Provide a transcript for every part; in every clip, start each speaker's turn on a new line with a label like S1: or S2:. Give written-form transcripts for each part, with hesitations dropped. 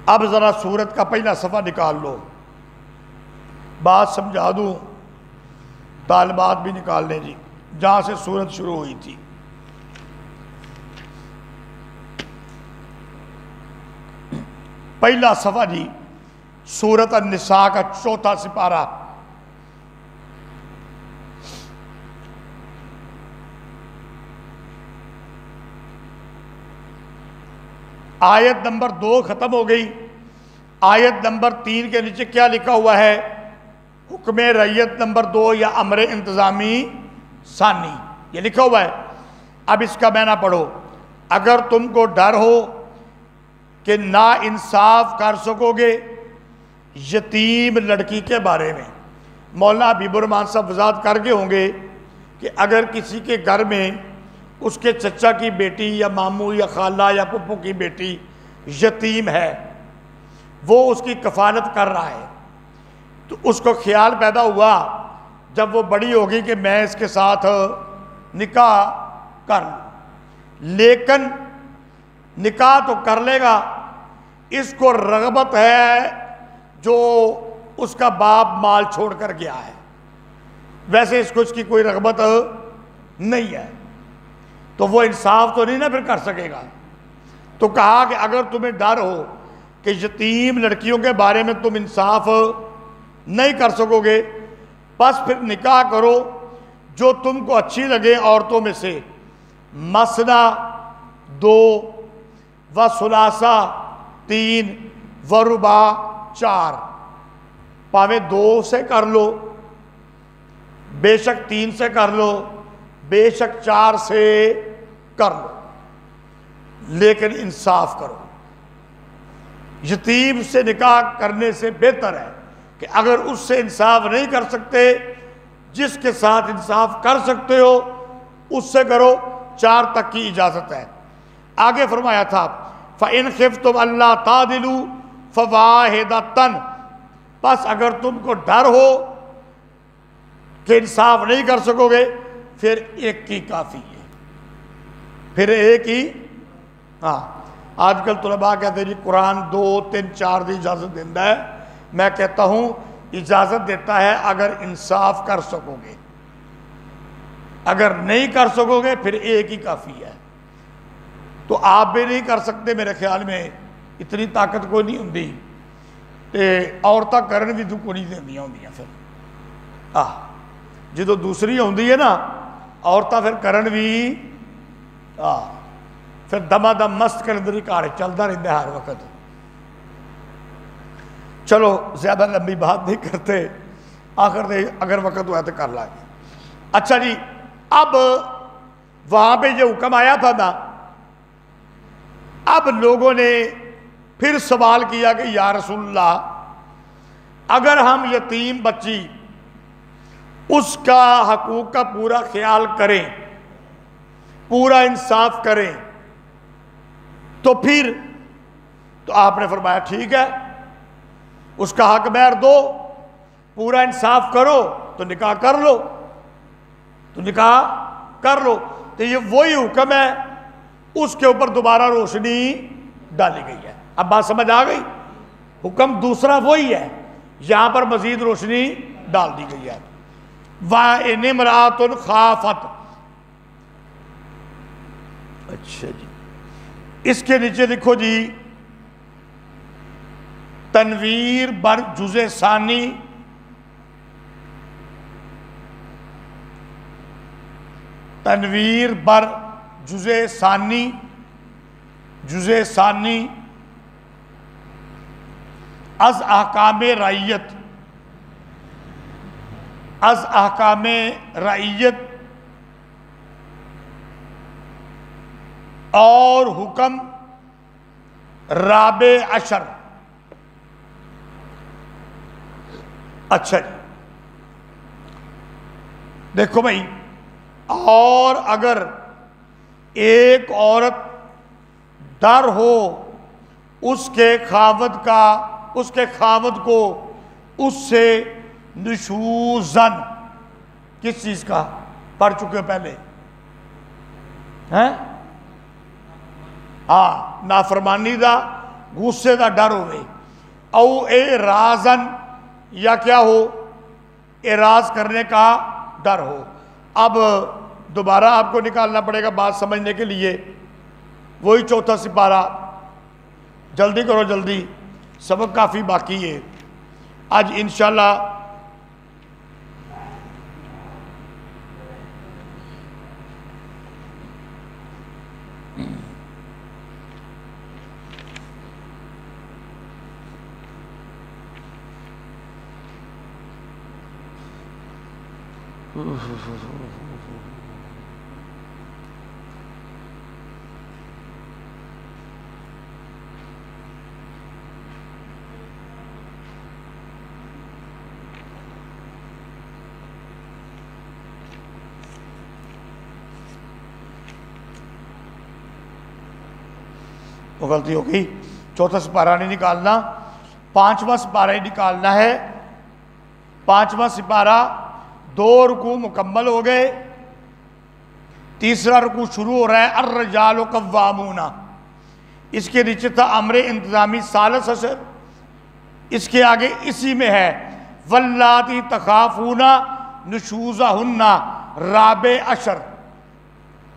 S1: اب ذرا سورت کا پہلا صفحہ نکال لو، بات سمجھا دوں، طالبات بھی نکال لیں جی، جہاں سے سورت شروع ہوئی تھی۔ پہلا صفحہ جی، سورت النساء کا 4واں سپارہ، آیت نمبر 2 ختم ہو گئی۔ آیت نمبر 3 کے نیچے کیا لکھا ہوا ہے؟ حکم رعیت نمبر 2 یا امر انتظامی ثانی، یہ لکھا ہوا ہے۔ اب اس کا معنی پڑھو۔ اگر تم کو ڈر ہو کہ نا انصاف کر سکو گے یتیم لڑکی کے بارے میں، مولانا حبیب الرحمان صاحب وضاحت کر کے ہوں گے کہ اگر کسی کے گھر میں اس کے چچا کی بیٹی یا ماموں یا خالہ یا پھپھو کی بیٹی یتیم ہے، وہ اس کی کفالت کر رہا ہے، تو اس کو خیال پیدا ہوا جب وہ بڑی ہوگی کہ میں اس کے ساتھ نکاح کر لوں، لیکن نکاح تو کر لے گا، اس کو رغبت ہے جو اس کا باپ مال چھوڑ کر گیا ہے، ویسے اس کو اس کی کوئی رغبت نہیں ہے، تو وہ انصاف تو نہیں نہ پھر کر سکے گا۔ تو کہا کہ اگر تمہیں ڈر ہو کہ یتیم لڑکیوں کے بارے میں تم انصاف نہیں کر سکو گے، بس پھر نکاح کرو جو تم کو اچھی لگے عورتوں میں سے، مثنا 2 و ثلاثہ 3 و رباع 4، پاویں 2 سے کر لو، بے شک 3 سے کر لو، بے شک 4 سے کر لو، لیکن انصاف کرو۔ یتیم سے نکاح کرنے سے بہتر ہے کہ اگر اس سے انصاف نہیں کر سکتے، جس کے ساتھ انصاف کر سکتے ہو اس سے کرو، 4 تک کی اجازت ہے۔ آگے فرمایا تھا فَإِنْ خِفْتُمْ أَلَّا تَعْدِلُوا فَوَاحِدَةً، بس اگر تم کو ڈر ہو کہ انصاف نہیں کر سکو گے، پھر ایک کی کافی ہے، پھر ایک ہی۔ ہاں آج کل طلباء کہتے ہیں جی قرآن 2 3 4 دی اجازت دیتا ہے، میں کہتا ہوں اجازت دیتا ہے اگر انصاف کر سکو گے، اگر نہیں کر سکو گے پھر ایک ہی کافی ہے۔ تو آپ بھی نہیں کر سکتے، میرے خیال میں اتنی طاقت کوئی نہیں ہوندی تے عورتاں کرن بھی تو کوئی نہیں دیندیاں ہوندیاں، پھر جدو دوسری ہوندی ہے نا عورتاں پھر کرن بھی پھر دما دم مست کر اندر ہی کار چلتا رہتا ہے ہر وقت۔ چلو زیادہ لمبی بات نہیں کرتے، آخر دے اگر وقت ہوا تو کر لیں گے۔ اچھا جی، اب وہاں پہ یہ حکم آیا تھا نا، اب لوگوں نے پھر سوال کیا کہ یا رسول اللہ اگر ہم یتیم بچی اس کا حقوق کا پورا خیال کریں، پورا انصاف کریں، تو پھر تو آپ نے فرمایا ٹھیک ہے، اس کا حق مہر دو، پورا انصاف کرو تو نکاح کر لو، تو نکاح کر لو۔ تو یہ وہی حکم ہے، اس کے اوپر دوبارہ روشنی ڈالی گئی ہے۔ اب بات سمجھ آ گئی؟ حکم دوسرا وہی ہے، یہاں پر مزید روشنی ڈال دی گئی ہے۔ وَإِنِ امْرَأَةٌ خَافَتْ، اچھا جی، اس کے نیچے لکھو جی تنویر بر جزء ثانی، تنویر بر جزء ثانی، جزء ثانی از احکام رعیت، از احکام رعیت اور حکم رابع عشر۔ اچھا جی، دیکھو بھائی، اور اگر ایک عورت ڈر ہو اس کے خاوند کا، اس کے خاوند کو اس سے نشوزن، کس چیز کا پڑھ چکے ہو پہلے ہیں؟ نافرمانی دا غصے دا ڈر ہوئے، او اعراضن یا کیا ہو، اعراض کرنے کا ڈر ہو۔ اب دوبارہ آپ کو نکالنا پڑے گا بات سمجھنے کے لیے، وہی چوتھا سپارہ، جلدی کرو جلدی، سبق کافی باقی ہے آج انشاءاللہ۔ وہ غلطی ہو گئی، چوتھا سپارہ نہیں نکالنا، پانچواں سپارہ ہی نکالنا ہے۔ پانچواں سپارہ 2 رکوع مکمل ہو گئے، تیسرا رکوع شروع ہو رہا ہے الرجال قوامون، اس کے نیچے تھا امر انتظامی ثالث عشر، اس کے آگے اسی میں ہے واللاتی تخافون نشوزہن رابع عشر،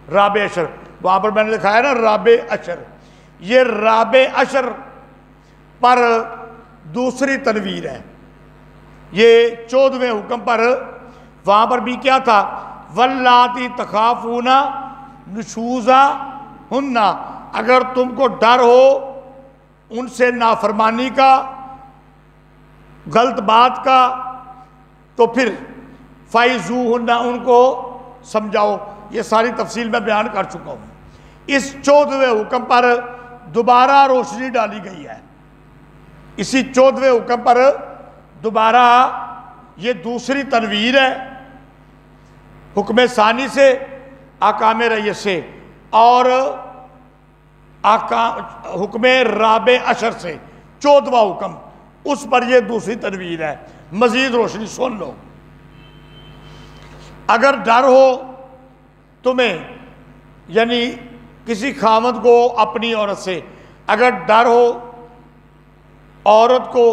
S1: رابع عشر وہاں پر میں نے دکھایا نا رابع عشر، یہ رابع عشر پر دوسری تنویر ہے، یہ 14ویں حکم پر، وہاں پر بھی کیا تھا واللاتی تخافون نشوزہن، اگر تم کو ڈر ہو ان سے نافرمانی کا، غلط بات کا، تو پھر فائزوہن، ان کو سمجھاؤ، یہ ساری تفصیل میں بیان کر چکا ہوں۔ اس 14ویں حکم پر دوبارہ روشنی ڈالی گئی ہے، اسی 14ویں حکم پر دوبارہ یہ دوسری تنویر ہے، حکم ثانی سے، احکام ریت سے، اور حکم رابع عشر سے 14واں حکم، اس پر یہ دوسری تنویر ہے۔ مزید روشنی سن لو، اگر ڈر ہو تمہیں، یعنی کسی خاوند کو اپنی عورت سے اگر ڈر ہو، عورت کو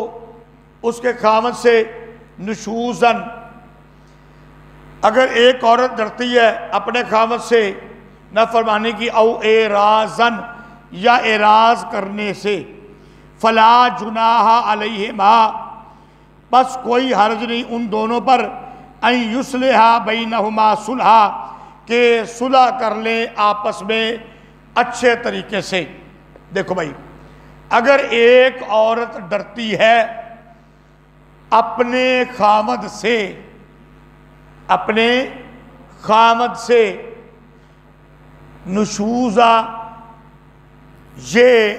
S1: اس کے خاوند سے نشوزن، اگر ایک عورت ڈرتی ہے اپنے خاوند سے نافرمانی کی، او اعراضن یا اعراض کرنے سے، فلا جناح علیہما، بس کوئی حرج نہیں ان دونوں پر، ان یصلحا بینہما صلحا، کہ صلح کر لیں آپس میں اچھے طریقے سے۔ دیکھو بھائی، اگر ایک عورت ڈرتی ہے اپنے خاوند سے، اپنے خاوند سے نشوزہ، یہ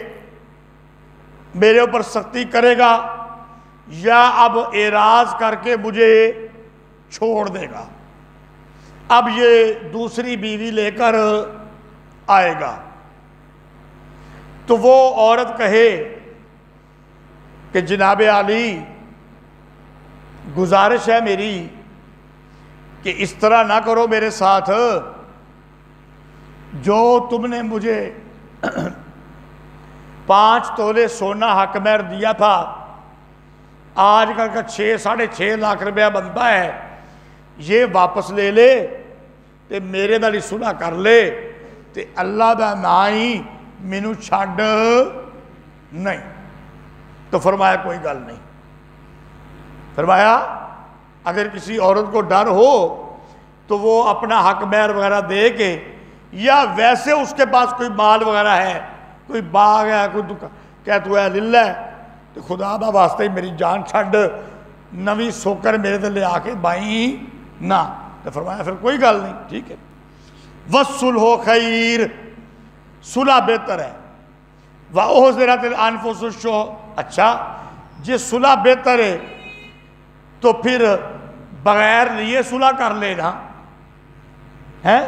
S1: میرے اوپر سختی کرے گا یا اب اعراض کر کے مجھے چھوڑ دے گا، اب یہ دوسری بیوی لے کر آئے گا، تو وہ عورت کہے کہ جناب عالی گزارش ہے میری کہ اس طرح نہ کرو میرے ساتھ، جو تم نے مجھے 5 تولے سونا حق مہر دیا تھا، آج کل کا 6.5 لاکھ روپیہ بنتا ہے، یہ واپس لے لے تے میرے نال صلح کر لے، تے اللہ دا نا ہی مینوں چھڈ نہیں۔ تو فرمایا کوئی گل نہیں، فرمایا اگر کسی عورت کو ڈر ہو تو وہ اپنا حق مہر وغیرہ دے کے، یا ویسے اس کے پاس کوئی مال وغیرہ ہے، کوئی باغ ہے، کوئی دکان، کہ تو ہے للہ تو خدا دا واسطے ہی میری جان چھڈ، نویں سوکر میرے تے لے آ کے بائیں نہ، تو فرمایا پھر کوئی گل نہیں، ٹھیک ہے۔ وَالصُّلْحُ خَيْرٌ، صلح بہتر ہے۔ وَأُحْضِرَتِ الْأَنفُسُ الشُّحَّ، اچھا جی صلح بہتر ہے تو پھر بغیر لیے صلح کر لینا ہے؟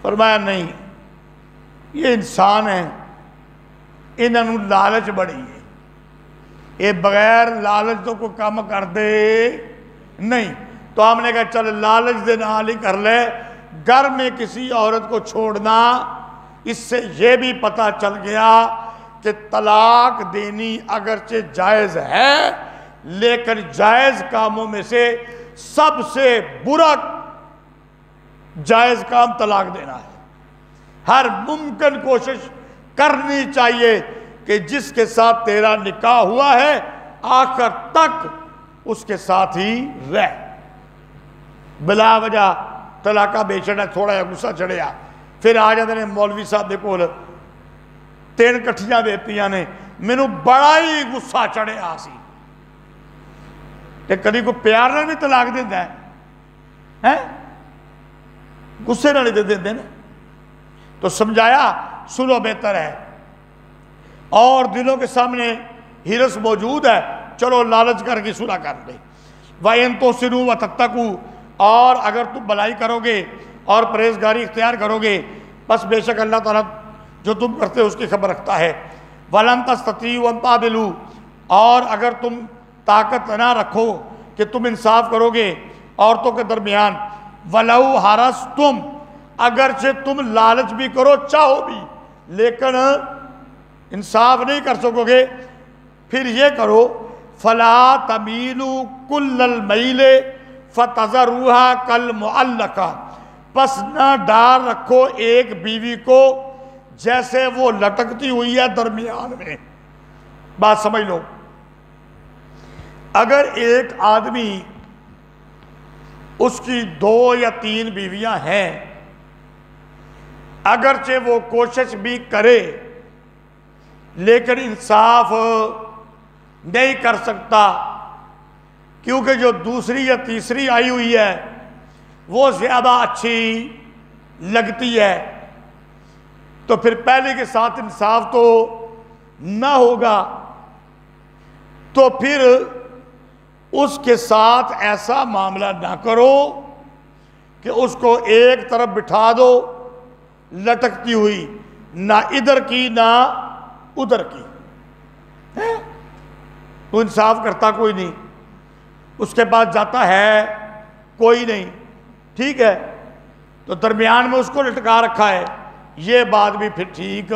S1: فرمایا نہیں، یہ انسان ہیں، انہوں لالچ بڑی ہے، یہ بغیر لالچ تو کوئی کام کر دے نہیں، تو ہم نے کہا چل لالچ دے نال ہی کر لے۔ گھر میں کسی عورت کو چھوڑنا، اس سے یہ بھی پتہ چل گیا کہ طلاق دینی اگرچہ جائز ہے لیکن جائز کاموں میں سے سب سے برا جائز کام طلاق دینا ہے۔ ہر ممکن کوشش کرنی چاہیے کہ جس کے ساتھ تیرا نکاح ہوا ہے آخر تک اس کے ساتھ ہی رہ، بلا وجہ طلاقہ بے چڑھا تھوڑا یا غصہ چڑھیا پھر آ جاتے ہیں مولوی صاحب دے کول 3 کٹھیاں دیتیاں نے، مینوں بڑا ہی غصہ چڑھیا سی کہ کدی کو پیار نہ بھی طلاق دیتا ہے، غصے نہ دے دیتے ہیں، تو سمجھایا سنو بہتر ہے، اور دلوں کے سامنے ہرس موجود ہے، چلو لالچ کر کے صلح کر دے۔ وَإِن تُحْسِنُوا وَتَتَّقُوا، اور اگر تم بھلائی کرو گے اور پرہیزگاری اختیار کرو گے بس بے شک اللہ تعالیٰ جو تم کرتے ہو اس کی خبر رکھتا ہے۔ وَلَن تَسْتَطِيعُوا أَن تَعْدِلُوا، اور اگر تم طاقت نہ رکھو کہ تم انصاف کرو گے عورتوں کے درمیان، وَلَوْ حَرَصْتُمْ، اگرچہ تم لالچ بھی کرو چاہو بھی لیکن انصاف نہیں کر سکو گے، پھر یہ کرو فَلَا تَمِيلُوا كُلَّ الْمَيْلِ فَتَذَرُوهَا كَالْمُعَلَّقَةِ، پس نہ ڈال رکھو ایک بیوی کو جیسے وہ لٹکتی ہوئی ہے درمیان میں۔ بات سمجھ لو، اگر ایک آدمی اس کی 2 یا 3 بیویاں ہیں، اگرچہ وہ کوشش بھی کرے لیکن انصاف نہیں کر سکتا کیونکہ جو دوسری یا تیسری آئی ہوئی ہے وہ زیادہ اچھی لگتی ہے، تو پھر پہلے کے ساتھ انصاف تو نہ ہوگا، تو پھر اس کے ساتھ ایسا معاملہ نہ کرو کہ اس کو ایک طرف بٹھا دو لٹکتی ہوئی، نہ ادھر کی نہ ادھر کی، تو انصاف کرتا کوئی نہیں، اس کے بعد جاتا ہے کوئی نہیں، ٹھیک ہے، تو درمیان میں اس کو لٹکا رکھا ہے، یہ بات بھی پھر ٹھیک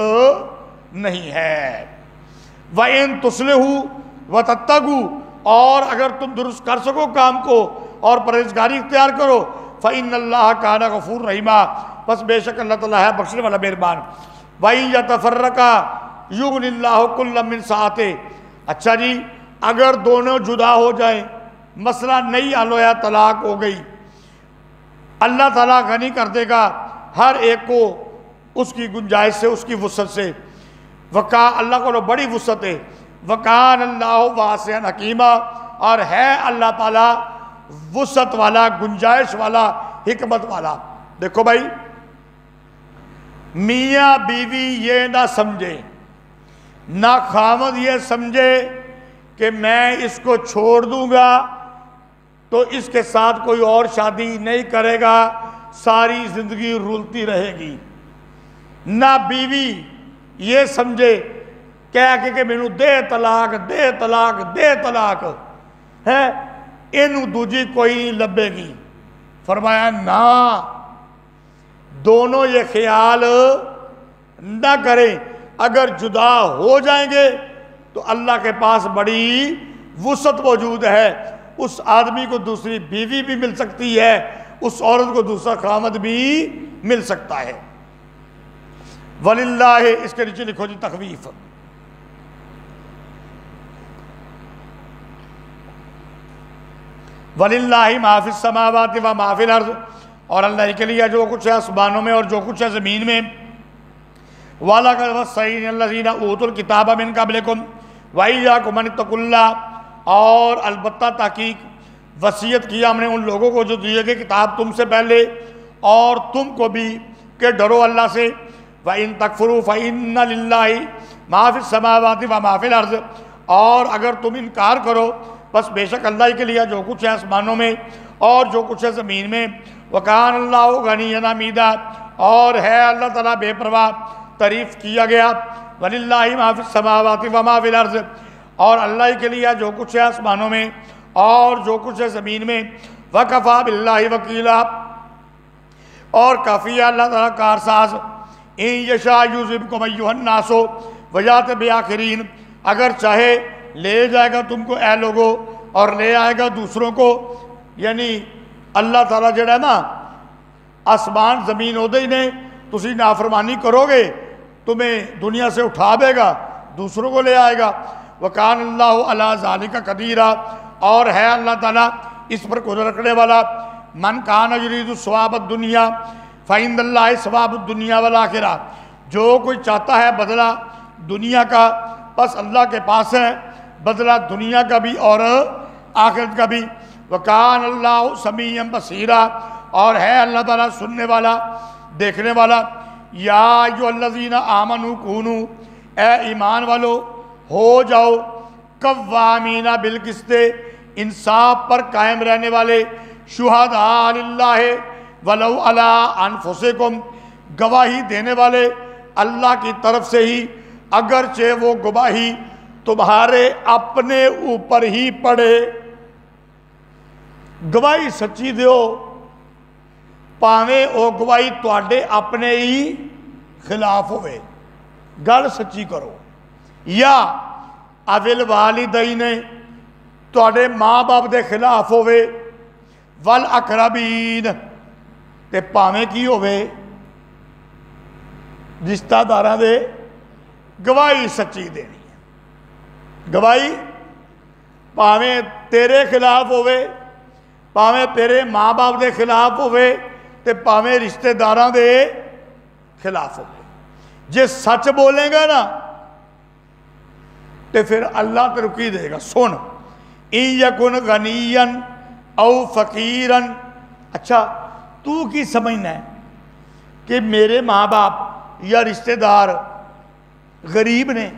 S1: نہیں ہے۔ وَإِن تُصْلِحُوا وَتَتَّقُوا، اور اگر تم درست کر سکو کام کو اور پرہیزگاری اختیار کرو، فَإِنَّ اللَّهَ كَانَ غَفُورًا رَحِيمًا، پس بے شک اللہ تعالیٰ ہے بخشنے والا مہربان۔ وَإِن يَتَفَرَّقَا يُغْنِ اللَّهُ كُلًّا مِّن سَعَتِهِ، اچھا جی اگر دونوں جدا ہو جائیں، مسئلہ نہیں حل ہوا، طلاق ہو گئی، اللہ تعالیٰ غنی کر دے گا ہر ایک کو اس کی گنجائش سے، اس کی وسعت سے، اللہ کو بڑی وسعت ہے، وَكَانَ اللَّهُ وَاسِعًا حَكِيمًا، اور ہے اللہ تعالیٰ وسعت والا، گنجائش والا، حکمت والا۔ دیکھو بھائی، میاں بیوی یہ نہ سمجھے، نہ خاوند یہ سمجھے کہ میں اس کو چھوڑ دوں گا تو اس کے ساتھ کوئی اور شادی نہیں کرے گا، ساری زندگی رولتی رہے گی، نہ بیوی یہ سمجھے کہ مینوں دے طلاق دے طلاق دے طلاق ہے، انہوں دوجی کوئی نہیں لبے گی۔ فرمایا نہ، دونوں یہ خیال نہ کریں، اگر جدا ہو جائیں گے تو اللہ کے پاس بڑی وسعت موجود ہے، اس آدمی کو دوسری بیوی بھی مل سکتی ہے، اس عورت کو دوسرا خامد بھی مل سکتا ہے۔ وَلِلَّهِ، اس کے نیچے لکھو جی تخویف، وَلِلَّهِ مَا فِي السَّمَاوَاتِ وَمَا فِي الْأَرْضِ، اور اللہ کے لیے جو کچھ ہے آسمانوں میں اور جو کچھ ہے زمین میں۔ وَلَقَدْ وَصَّيْنَا الَّذِينَ أُوتُوا الْكِتَابَ مِن قَبْلِكُمْ وَإِيَّاكُمْ أَنِ اتَّقُوا اللَّهَ، اور البتہ تحقیق وصیت کیا ہم نے ان لوگوں کو جو دیے گئے کتاب تم سے پہلے اور تم کو بھی کہ ڈرو اللہ سے۔ وَإِن تَكْفُرُوا فَإِنَّ لِلَّهِ مَا فِي السَّمَاوَاتِ وَمَا فِي الْأَرْضِ، اور اگر تم انکار کرو بس بے شک اللہ کے لیے جو کچھ ہے آسمانوں میں اور جو کچھ ہے زمین میں۔ وَكَانَ اللَّهُ غَنِيًّا حَمِيدًا، اور ہے اللہ تعالیٰ بے پرواہ، تعریف کیا گیا۔ وَلِلَّهِ مَا فِي السَّمَاوَاتِ وَمَا فِي الْأَرْضِ، اور اللہ کے لیے جو کچھ ہے آسمانوں میں اور جو کچھ ہے زمین میں۔ وَكَفَى بِاللَّهِ وَكِيلًا، اور کافی ہے اللہ تعالیٰ کارساز۔ إِن يَشَاء يُذْهِبْكُمْ أَيُّهَا النَّاسُ، وجات بیاخرین، اگر چاہے لے جائے گا تم کو اے لوگو اور لے آئے گا دوسروں کو. یعنی اللہ تعالیٰ جڑا ہے نا آسمان زمین اودے ہی نے، تسی نافرمانی کرو گے تمہیں دنیا سے اٹھا دے گا، دوسروں کو لے آئے گا. وکان اللہ علی ذالک قدیرا، اور ہے اللہ تعالیٰ اس پر قدرت رکھنے والا. من کان یرید ثواب الدنیا فعند اللہ ثواب الدنیا والآخرہ، جو کوئی چاہتا ہے بدلہ دنیا کا بس اللہ کے پاس ہے بدلہ دنیا کا بھی اور آخرت کا بھی. وکان اللہ سمیعا بصیرا، اور ہے اللہ تعالیٰ سننے والا دیکھنے والا. یا ایھا الذین آمنوا کونوا، اے ایمان والو ہو جاؤ قوامین بالقسط، انصاف پر قائم رہنے والے. شہداء للہ ولو علی انفسکم، گواہی دینے والے اللہ کی طرف سے ہی اگرچہ وہ گواہی تمہارے اپنے اوپر ہی پڑے. گواہی سچی دیو پاویں او گواہی تواڈے اپنے ہی خلاف ہوئے، گل سچی کرو. یا اول والدین، تواڈے ماں باپ دے خلاف ہوئے. والاقربین، تے پاویں کی ہوئے رشتہ داراں دے. گواہی سچی دینی ہے. گواہی پاویں تیرے خلاف ہوئے، پاویں تیرے ماں باپ دے خلاف ہوئے، تے پاویں رشتہ داراں دے خلاف ہوئے. جے سچ بولیں گا نا تے پھر اللہ تے رکی دے گا. سن، ان یکن غنیا او فقیرا، اچھا تو کی سمجھنا ہے کہ میرے ماں باپ یا رشتہ دار غریب نے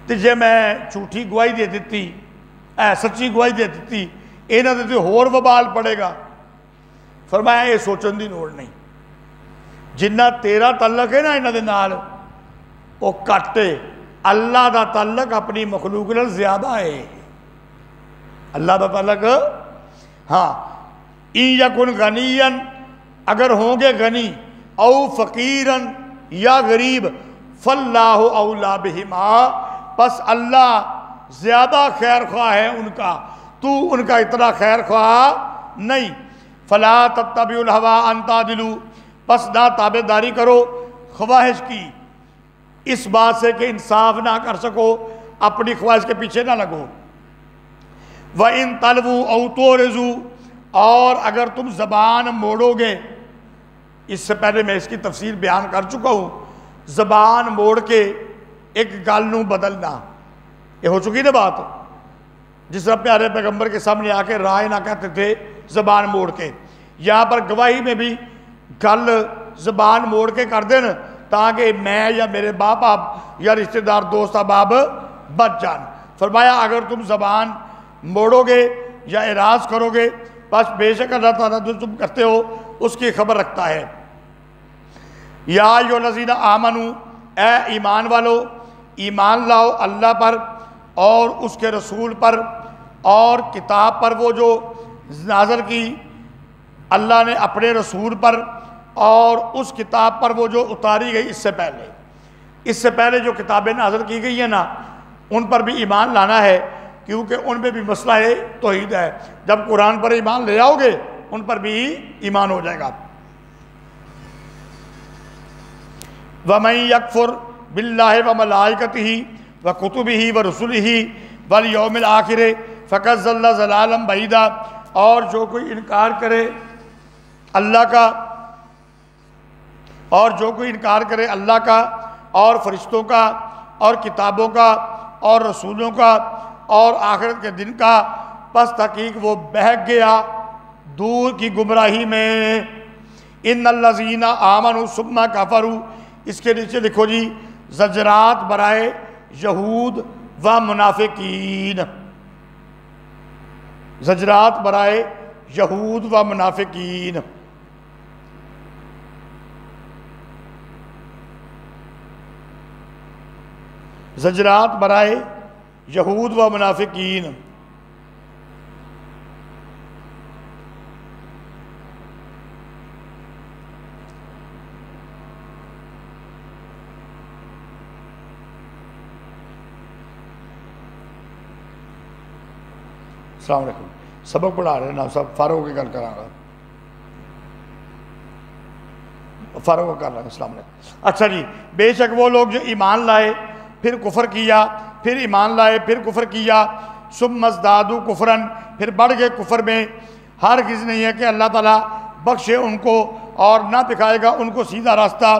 S1: تے جے میں جھوٹی گواہی دے دیتی سچی گواہی دے دیتی انہاں دے تے ہور وبال پڑے گا. فرمایا یہ سوچن دی لوڑ نہیں، جنہ تیرا تعلق ہے نا انہاں دے نال وہ گھٹ ہے. اللہ دا تعلق اپنی مخلوق نال زیادہ ہے. اللہ دا تعلق ہاں. ان یکن غنیا، اگر ہوں گے غنی، او فقیرن یا غریب، فاللہ اولا بہما، پس اللہ زیادہ خیر خواہ ہے ان کا، تو ان کا اتنا خیر خواہ نہیں. فلا تتبعوا الہوی ان تعدلوا، پس نہ تابعداری کرو خواہش کی اس بات سے کہ انصاف نہ کر سکو، اپنی خواہش کے پیچھے نہ لگو. وَإِن تَلْوُوا أَوْ تُعْرِضُوا، اور اگر تم زبان موڑو گے، اس سے پہلے میں اس کی تفسیر بیان کر چکا ہوں. زبان موڑ کے ایک گل نو بدلنا، یہ ہو چکی نا بات. جس طرح پیارے پیغمبر کے سامنے آ کے رائے نہ کہتے تھے زبان موڑ کے، یہاں پر گواہی میں بھی گل زبان موڑ کے کر دیں تاکہ میں یا میرے باپ آپ یا رشتہ دار دوست احباب بچ جان. فرمایا اگر تم زبان موڑو گے یا اعراض کرو گے بس بے شک اللہ تعالیٰ جو تم کرتے ہو اس کی خبر رکھتا ہے. یا ایھا الذین آمنوا، اے ایمان والو ایمان لاؤ اللہ پر اور اس کے رسول پر اور کتاب پر وہ جو نازل کی اللہ نے اپنے رسول پر، اور اس کتاب پر وہ جو اتاری گئی اس سے پہلے جو کتابیں نازل کی گئی ہیں نا ان پر بھی ایمان لانا ہے، کیونکہ ان میں بھی مسئلہ ہے توحید ہے. جب قرآن پر ایمان لے آؤ گے ان پر بھی ایمان ہو جائے گا. وَمَن يَكْفُرْ بِاللَّهِ وَمَلَائِكَتِهِ وَكُتُبِهِ وَرُسُلِهِ وَالْيَوْمِ الْآخِرِ فَقَدْ ضَلَّ ضَلَالًا بَعِيدًا، اور جو کوئی انکار کرے اللہ کا، اور جو کوئی انکار کرے اللہ کا اور فرشتوں کا اور کتابوں کا اور رسولوں کا اور آخرت کے دن کا، پس تحقیق وہ بہک گیا دور کی گمراہی میں. ان الذین آمنوا ثم کفروا، اس کے نیچے لکھو جی زجرات برائے یہود و منافقین. زجرات برائے یہود و منافقین. زجرات برائے یہود و منافقین. السلام علیکم. سبق پڑھا رہے ہیں نا صاحب, فاروق کی گل کراں گا, فاروق کر رہا ہے. السلام علیکم. اچھا جی, بے شک وہ لوگ جو ایمان لائے پھر کفر کیا, پھر ایمان لائے پھر کفر کیا, ثم ازدادوا کفراً, پھر بڑھ گئے کفر میں, ہرگز نہیں ہے کہ اللہ تعالیٰ بخشے ان کو اور نہ دکھائے گا ان کو سیدھا راستہ.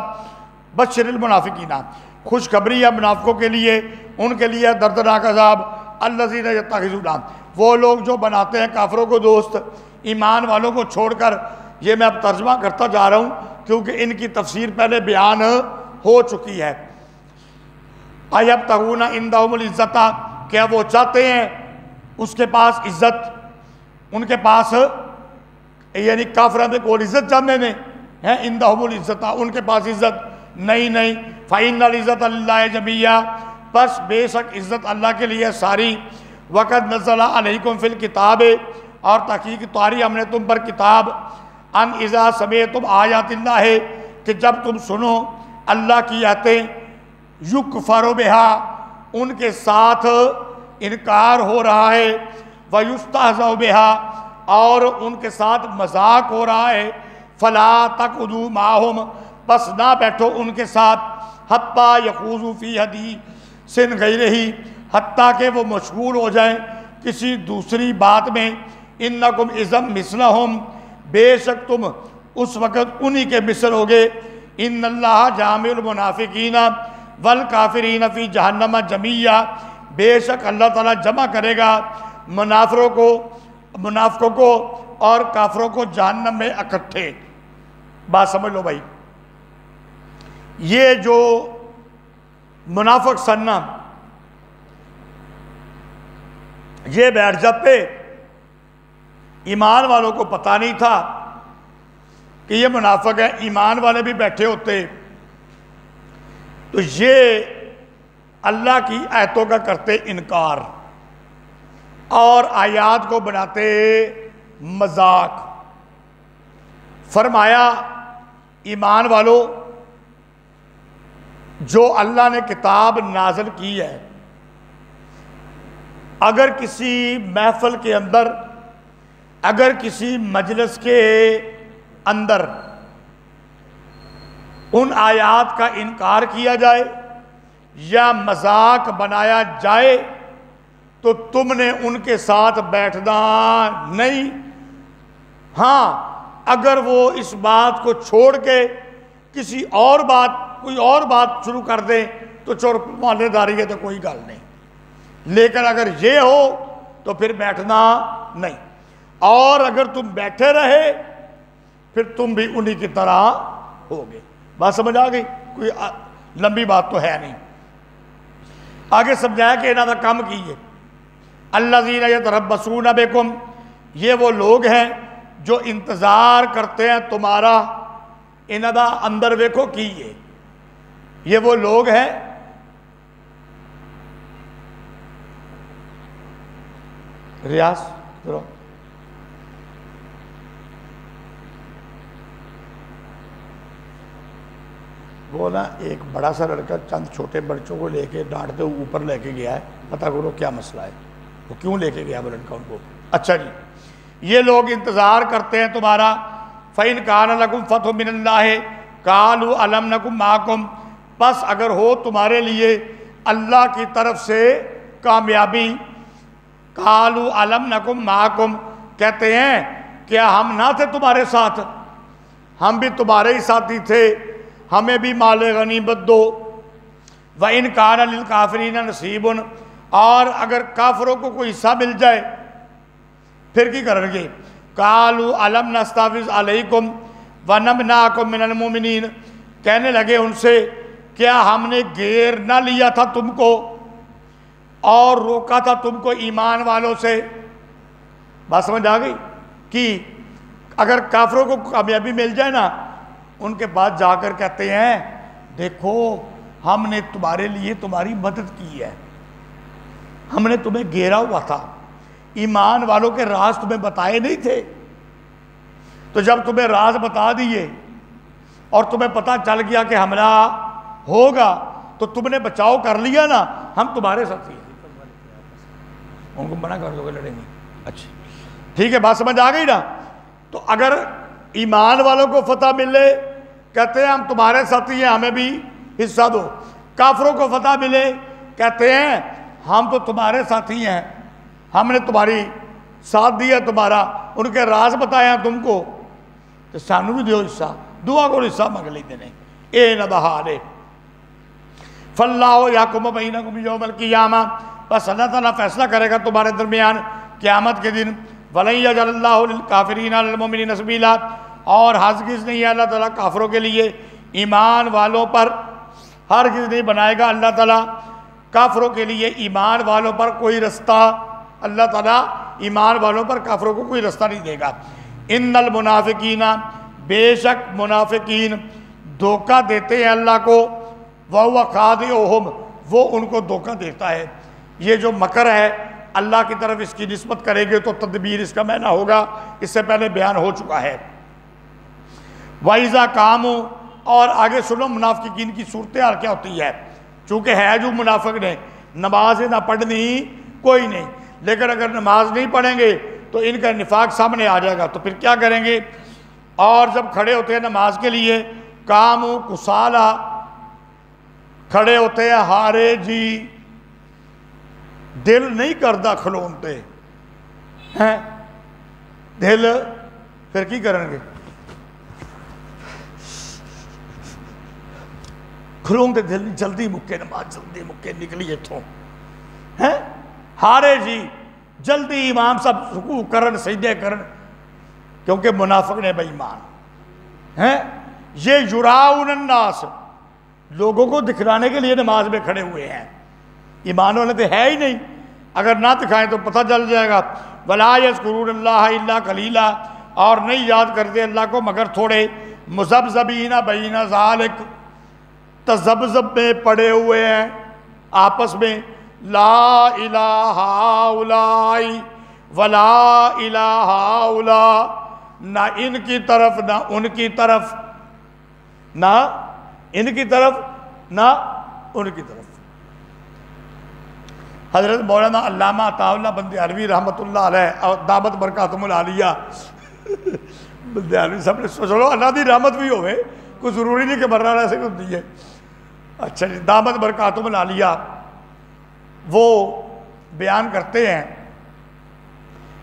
S1: بشر المنافقین, خوشخبری ہے منافقوں کے لیے, ان کے لیے دردناک عذاب. الذین یتخذون, وہ لوگ جو بناتے ہیں کافروں کو دوست ایمان والوں کو چھوڑ کر. یہ میں اب ترجمہ کرتا جا رہا ہوں کیونکہ ان کی تفسیر پہلے بیان ہو چکی ہے. ایبتغون عندہم العزت, کیا وہ چاہتے ہیں اس کے پاس عزت, ان کے پاس یعنی کافران کو عزت چاہتے ہیں, عندہم العزت ان کے پاس عزت نہیں. فإن العزت للہ جمیعا, پس بے شک عزت اللہ کے لیے ساری. وقد نزل علیکم فی الکتاب, اور تحقیق اتاری ہم نے تم پر کتاب. ان اذا سمعتم آیات اللہ, کہ جب تم سنو اللہ کی آیتیں, یکفر بہا, ان کے ساتھ انکار ہو رہا ہے, ویستہزأ بہا, اور ان کے ساتھ مذاق ہو رہا ہے. فلا تقعدوا معہم, پس نہ بیٹھو ان کے ساتھ. حتیٰ یخوضوا فی حدیث غیرہ, حتیٰ کہ وہ مشغول ہو جائیں کسی دوسری بات میں. انکم اذا مثلہم, بے شک تم اس وقت انہی کے مثل ہوگے. ان اللہ جامع المنافقین والکافرین فی جہنم جمیعا, بے شک اللہ تعالیٰ جمع کرے گا منافقوں کو اور کافروں کو جہنم میں اکٹھے. بات سمجھ لو بھائی, یہ جو منافق سننا یہ بیٹھ جاتے, ایمان والوں کو پتہ نہیں تھا کہ یہ منافق ہے, ایمان والے بھی بیٹھے ہوتے تو یہ اللہ کی آیتوں کا کرتے انکار اور آیات کو بناتے مذاق. فرمایا ایمان والو, جو اللہ نے کتاب نازل کی ہے, اگر کسی محفل کے اندر, اگر کسی مجلس کے اندر ان آیات کا انکار کیا جائے یا مذاق بنایا جائے تو تم نے ان کے ساتھ بیٹھنا نہیں. ہاں اگر وہ اس بات کو چھوڑ کے کسی اور بات, کوئی اور بات شروع کر دیں تو چور مالے داری ہے تو کوئی گل نہیں, لیکن اگر یہ ہو تو پھر بیٹھنا نہیں. اور اگر تم بیٹھے رہے پھر تم بھی انہی کی طرح ہوگے. بات سمجھ آ گئی, کوئی لمبی بات تو ہے نہیں. آگے سمجھایا کہ انہاں دا کام کیے. الذین یتربصون بکم, یہ وہ لوگ ہیں جو انتظار کرتے ہیں تمہارا. انہاں دا اندر ویکھو کیے, یہ وہ لوگ ہیں ریاض ذرا وہ نا ایک بڑا سا لڑکا چند چھوٹے بچوں کو لے کے ڈانٹتے اوپر لے کے گیا ہے, پتہ کرو کیا مسئلہ ہے, وہ کیوں لے کے گیا وہ لڑکا ان کو. اچھا جی, یہ لوگ انتظار کرتے ہیں تمہارا. فَإِنْ كَانَ لَكُمْ فَتْحٌ مِّنَ اللَّهِ قَالُوا أَلَمْ نَكُنْ مَعَكُمْ, پس اگر ہو تمہارے لیے اللہ کی طرف سے کامیابی, قَالُوا أَلَمْ نَكُنْ مَعَكُمْ, کہتے ہیں کیا ہم نہ تھے تمہارے ساتھ, ہم بھی تمہارے ہی ساتھی تھے, ہمیں بھی مال غنیمت دو. وَإِنْ كَانَ لِلْكَافِرِينَ نَصِيبٌ, اور اگر کافروں کو کوئی حصہ مل جائے پھر کی کریں گے. قَالُوا أَلَمْ نَسْتَحْوِذْ عَلَيْكُمْ وَنَمْنَعْكُمْ مِنَ الْمُؤْمِنِينَ, کہنے لگے ان سے کیا ہم نے گھیر نہ لیا تھا تم کو اور روکا تھا تم کو ایمان والوں سے. بات سمجھ آ گئی کہ اگر کافروں کو کامیابی مل جائے نا, ان کے بعد جا کر کہتے ہیں دیکھو ہم نے تمہارے لیے تمہاری مدد کی ہے, ہم نے تمہیں گھیرا ہوا تھا, ایمان والوں کے راز تمہیں بتائے نہیں تھے, تو جب تمہیں راز بتا دیے اور تمہیں پتہ چل گیا کہ حملہ ہوگا تو تم نے بچاؤ کر لیا نا, ہم تمہارے ساتھ ہی ہیں. ان کو منع کر دو گے لڑیں گے, اچھا ٹھیک ہے، بات سمجھ آ گئی نا؟ تو اگر ایمان والوں کو فتح ملے کہتے ہیں ہم تمہارے ساتھی ہیں ہمیں بھی حصہ دو، کافروں کو فتح ملے کہتے ہیں ہم تو تمہارے ساتھی ہیں، ہم نے تمہاری ساتھ دیا تمہارا، ان کے راز بتایا تم کو، تو سانو بھی دیو حصہ، دعا کو حصہ مانگ لیتے نہیں۔ اے نہ بہارے فاللہ یحکم بینکم یوم القیامہ، بس اللہ تعالیٰ فیصلہ کرے گا تمہارے درمیان قیامت کے دن۔ وَلَن يَجْعَلَ اللَّهُ لِلْكَافِرِينَ عَلَى الْمُؤْمِنِينَ سَبِيلًا، اور ہرگز نہیں ہے اللہ تعالیٰ کافروں کے لیے ایمان والوں پر، ہرگز نہیں بنائے گا اللہ تعالیٰ کافروں کے لیے ایمان والوں پر کوئی رستہ، اللہ تعالیٰ ایمان والوں پر کافروں کو کوئی رستہ نہیں دے گا۔ ان المنافقین، بے شک منافقین دھوکہ دیتے ہیں اللہ کو، وَهُوَ خَادِعُهُمْ، وہ ان کو دھوکہ دیتا ہے۔ یہ جو مکر ہے اللہ کی طرف اس کی نسبت کریں گے تو تدبیر اس کا معنی ہوگا، اس سے پہلے بیان ہو چکا ہے۔ وَإِذَا قَامُوا، اور آگے سنو منافقین کی صورتحال کیا ہوتی ہے، چونکہ ہے جو منافق نے نماز نہ پڑھنی کوئی نہیں، لیکن اگر نماز نہیں پڑھیں گے تو ان کا نفاق سامنے آ جائے گا، تو پھر کیا کریں گے؟ اور جب کھڑے ہوتے ہیں نماز کے لیے قاموا کسالا، کھڑے ہوتے ہیں ہارے جی، دل نہیں کرتا کھلونتے ہیں، دل پھر کی کریں گے؟ کھلونتے دل جلدی مکے نماز، جلدی مکے نکلیے تو ہیں ہارے جی، جلدی امام صاحب رکوع کرن سجدے کرن، کیونکہ منافق نے بے ایمان ہیں، یہ یراؤن الناس، لوگوں کو دکھلانے کے لیے نماز میں کھڑے ہوئے ہیں، ایمان والے تو ہے ہی نہیں، اگر نہ دکھائیں تو پتہ چل جائے گا۔ وَلَا يَذْكُرُونَ اللَّهَ إِلَّا قَلِيلًا، اور نہیں یاد کرتے اللہ کو مگر تھوڑے، مُذَبْذَبِينَ بَيْنَ ذَلِكَ، تذبذب میں پڑے ہوئے ہیں آپس میں، لا الہ ہؤلاء ولا الہ ہؤلاء، نہ ان کی طرف نہ ان کی طرف، نہ ان کی طرف نہ ان کی طرف۔ حضرت مولانا علامہ عطا اللہ بندیالوی رحمۃ اللہ علیہ اور دامت برکاتہم العالیہ، بندیالوی سب نے چلو اللہ دی رحمت بھی ہوئے، کوئی ضروری نہیں کہ مرنا ایسے کچھ نہیں ہے۔ اچھا جی، دامت برکاتہم العالیہ وہ بیان کرتے ہیں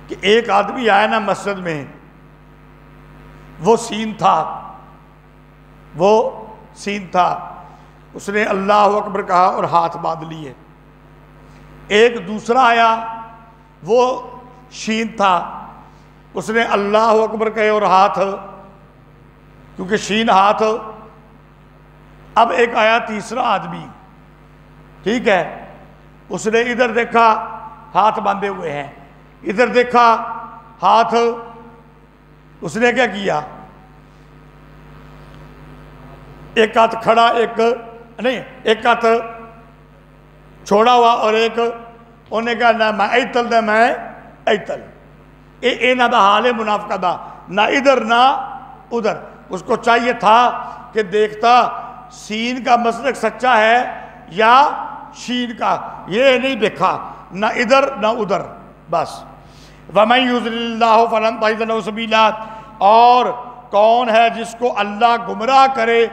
S1: کہ ایک آدمی آیا نا مسجد میں، وہ سین تھا، اس نے اللہ اکبر کہا اور ہاتھ باندھ لیے۔ ایک دوسرا آیا، وہ شین تھا، اس نے اللہ اکبر کہے اور ہاتھ، کیونکہ شین ہاتھ۔ اب ایک آیا تیسرا آدمی، ٹھیک ہے، اس نے ادھر دیکھا ہاتھ باندھے ہوئے ہیں، ادھر دیکھا ہاتھ، اس نے کیا کیا؟ ایک ہاتھ کھڑا، ایک ہاتھ چھوڑا ہوا، اور ایک انہوں نے کہا نہ میں ایتل نہ میں ایتل، اے نہ دا حال منافقہ دا، نہ ادھر نہ ادھر۔ اس کو چاہیے تھا کہ دیکھتا سین کا مسلک سچا ہے یا شین کا، یہ نہیں دیکھا، نہ ادھر نہ ادھر، بس۔ وَمَن يُضْلِلِ اللَّهُ فَلَن تَجِدَ لَهُ سَبِيلًا، اور کون ہے جس کو اللہ گمراہ کرے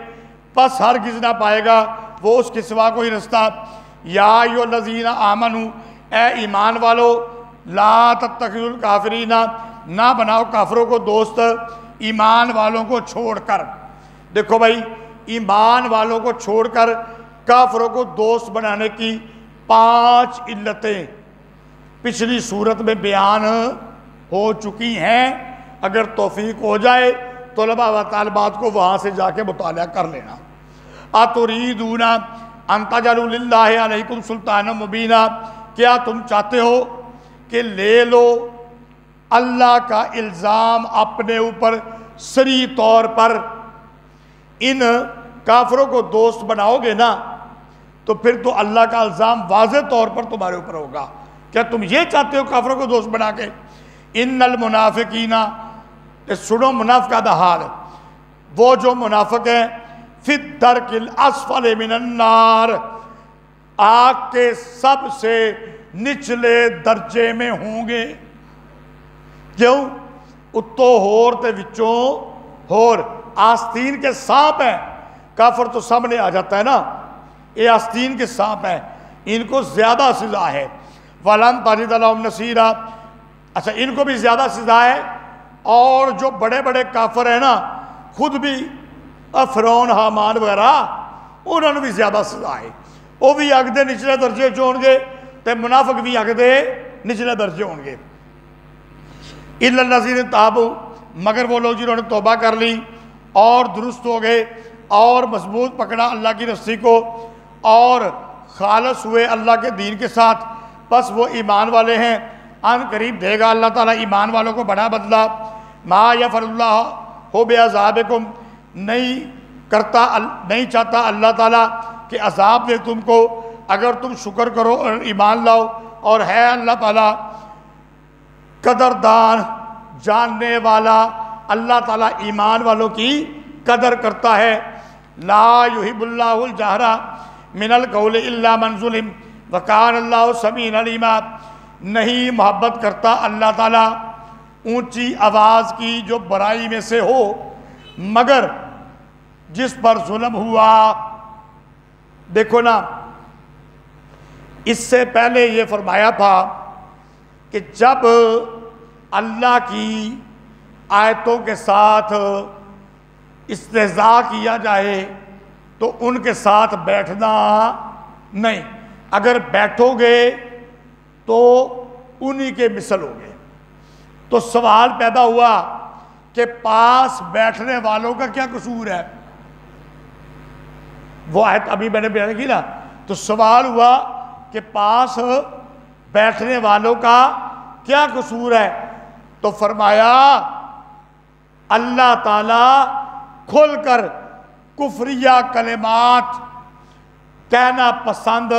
S1: پس ہرگز نہ پائے گا وہ اس کے سوا کوئی رستہ۔ یا ایھا الذین آمنوا، اے ایمان والو، لا تتخذوا الکافرین، نہ بناؤ کافروں کو دوست، ایمان والوں کو چھوڑ کر۔ دیکھو بھائی، ایمان والوں کو چھوڑ کر کافروں کو دوست بنانے کی 5 علتیں پچھلی صورت میں بیان ہو چکی ہیں، اگر توفیق ہو جائے طلباء و طالبات کو وہاں سے جا کے مطالعہ کر لینا۔ اتریدون ان تجعلوا للہ علیکم سلطانا مبینا، کیا تم چاہتے ہو کہ لے لو اللہ کا الزام اپنے اوپر صریح طور پر؟ ان کافروں کو دوست بناؤ گے نا تو پھر تو اللہ کا الزام واضح طور پر تمہارے اوپر ہوگا۔ کیا تم یہ چاہتے ہو کافروں کو دوست بنا کے؟ ان المنافقین، سنو منافقہ دا حال، وہ جو منافق ہیں، فی الدرک الاسفل من النار، آگ کے سب سے نچلے درجے میں ہوں گے۔ کیوں؟ اتو ہور تے وچوں ہور، آستین کے سانپ ہیں، کافر تو سامنے آ جاتا ہے نا، یہ آستین کے سانپ ہیں، ان کو زیادہ سزا ہے۔ وَلَن تَجِدَ لَهُمْ نَصِيرًا، اچھا ان کو بھی زیادہ سزا ہے، اور جو بڑے بڑے کافر ہیں نا، خود بھی فرعون حامان وغیرہ، انہوں نے بھی زیادہ سزا ہے، وہ بھی اگدے نچلے درجے ہون گے، تے منافق بھی اگدے نچلے درجے ہون گے۔ إِلَّا الَّذِينَ تَابُوا، مگر وہ لوگ جنہوں نے توبہ کر لی اور درست ہو گئے اور مضبوط پکڑا اللہ کی رسی کو اور خالص ہوئے اللہ کے دین کے ساتھ، پس وہ ایمان والے ہیں، ان قریب دے گا اللہ تعالیٰ ایمان والوں کو بڑا بدلہ۔ ما یفعل اللہ ہو بعذابکم، نہیں چاہتا اللہ تعالیٰ کہ عذاب دے تم کو اگر تم شکر کرو اور ایمان لاؤ، اور ہے اللہ تعالیٰ قدردان، جاننے والا، اللہ تعالیٰ ایمان والوں کی قدر کرتا ہے۔ لا یحب اللہ الجہر من القول الا من ظلم وکان اللہ سمیعا علیما، نہیں محبت کرتا اللہ تعالیٰ اونچی آواز کی جو برائی میں سے ہو مگر جس پر ظلم ہوا۔ دیکھو نا، اس سے پہلے یہ فرمایا تھا کہ جب اللہ کی آیتوں کے ساتھ استہزاء کیا جائے تو ان کے ساتھ بیٹھنا نہیں، اگر بیٹھو گے تو انہی کے مثل ہو گے۔ تو سوال پیدا ہوا کہ پاس بیٹھنے والوں کا کیا قصور ہے؟ وہ آیت ابھی میں نے بیان کی نا، تو سوال ہوا کہ پاس بیٹھنے والوں کا کیا قصور ہے؟ تو فرمایا اللہ تعالیٰ کھل کر کفریہ کلمات کہنا پسند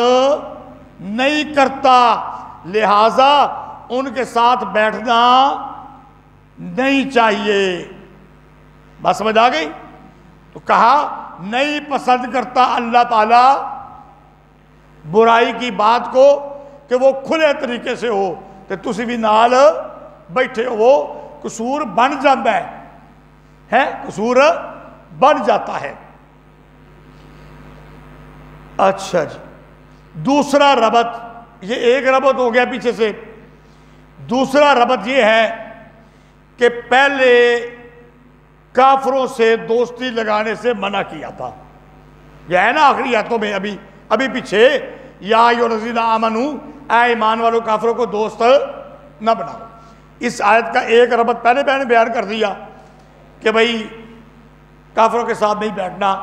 S1: نہیں کرتا، لہٰذا ان کے ساتھ بیٹھنا نہیں چاہیے۔ بات سمجھ آ گئی؟ تو کہا نہیں پسند کرتا اللہ تعالیٰ برائی کی بات کو کہ وہ کھلے طریقے سے ہو، کہ تسی بھی نال بیٹھے ہو، وہ قصور بن جاتا ہے، قصور بن جاتا ہے۔ اچھا جی، دوسرا ربط، یہ ایک ربط ہو گیا پیچھے سے، دوسرا ربط یہ ہے کہ پہلے کافروں سے دوستی لگانے سے منع کیا تھا، یہ ہے نا آخری آیتوں میں، ابھی پیچھے یا ایھا الذین آمنوا، اے ایمان والو کافروں کو دوست نہ بناؤ۔ اس آیت کا ایک ربط پہلے میں نے بیان کر دیا کہ بھئی کافروں کے ساتھ نہیں بیٹھنا،